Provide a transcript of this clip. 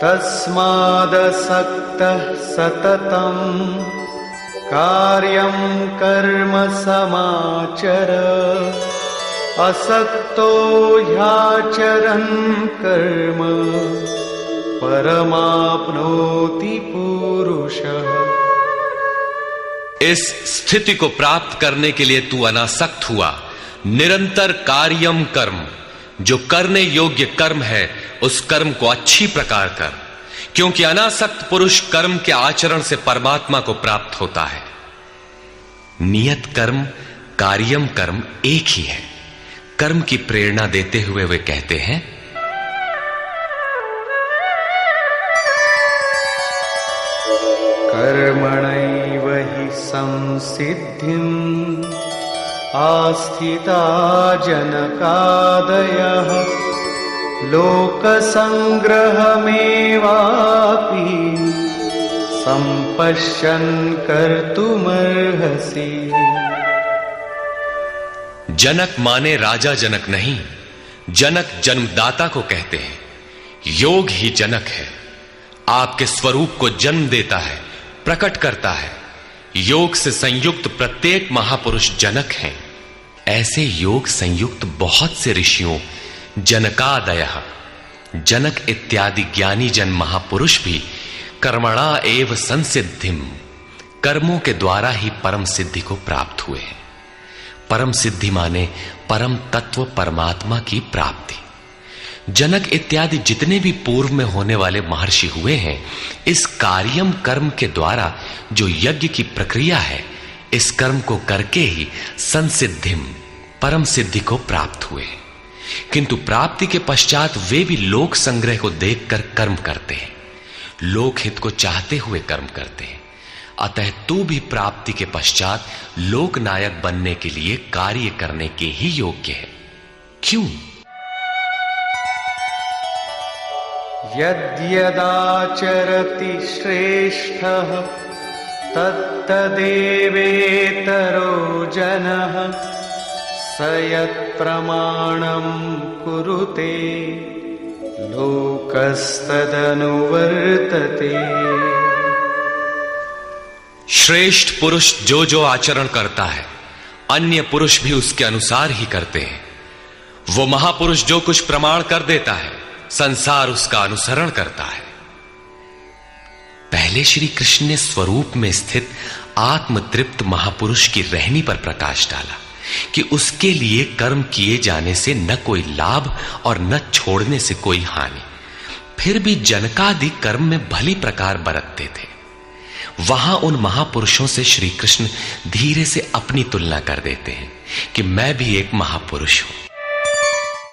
तस्मादसक्तः सततं कार्यं कर्म समाचर असक्तो ह्याचरन् कर्म परमाप्नोति पुरुषः। इस स्थिति को प्राप्त करने के लिए तू अनासक्त हुआ। निरंतर कार्यम कर्म, जो करने योग्य कर्म है उस कर्म को अच्छी प्रकार कर, क्योंकि अनासक्त पुरुष कर्म के आचरण से परमात्मा को प्राप्त होता है। नियत कर्म कार्यम कर्म एक ही है। कर्म की प्रेरणा देते हुए वे कहते हैं, कर्मणैव हि संसिद्धिम् आस्थिता जनकादयः लोकसंग्रहमेवापि संपश्यन् कर्तुमर्हसि। जनक माने राजा जनक नहीं, जनक जन्मदाता को कहते हैं। योग ही जनक है, आपके स्वरूप को जन्म देता है, प्रकट करता है। योग से संयुक्त प्रत्येक महापुरुष जनक हैं। ऐसे योग संयुक्त बहुत से ऋषियों जनकादयः, जनक इत्यादि ज्ञानी जन महापुरुष भी कर्मणा एव संसिद्धिम, कर्मों के द्वारा ही परम सिद्धि को प्राप्त हुए हैं। परम सिद्धि माने परम तत्व परमात्मा की प्राप्ति। जनक इत्यादि जितने भी पूर्व में होने वाले महर्षि हुए हैं, इस कार्यम कर्म के द्वारा जो यज्ञ की प्रक्रिया है, इस कर्म को करके ही संसिद्धिम, परम सिद्धि को प्राप्त हुए। किंतु प्राप्ति के पश्चात वे भी लोक संग्रह को देखकर कर्म करते हैं, लोकहित को चाहते हुए कर्म करते हैं। अतः तू भी प्राप्ति के पश्चात लोक नायक बनने के लिए कार्य करने के ही योग्य है। क्यों? यद्यदाचरति श्रेष्ठः तत्तदेवेतरो जनः स यत्प्रमाणं कुरुते लोकस्तदनुवर्तते। श्रेष्ठ पुरुष जो जो आचरण करता है, अन्य पुरुष भी उसके अनुसार ही करते हैं। वो महापुरुष जो कुछ प्रमाण कर देता है, संसार उसका अनुसरण करता है। पहले श्री कृष्ण ने स्वरूप में स्थित आत्मतृप्त महापुरुष की रहनी पर प्रकाश डाला कि उसके लिए कर्म किए जाने से न कोई लाभ और न छोड़ने से कोई हानि। फिर भी जनकादि कर्म में भली प्रकार बरतते थे। वहां उन महापुरुषों से श्री कृष्ण धीरे से अपनी तुलना कर देते हैं कि मैं भी एक महापुरुष हूं।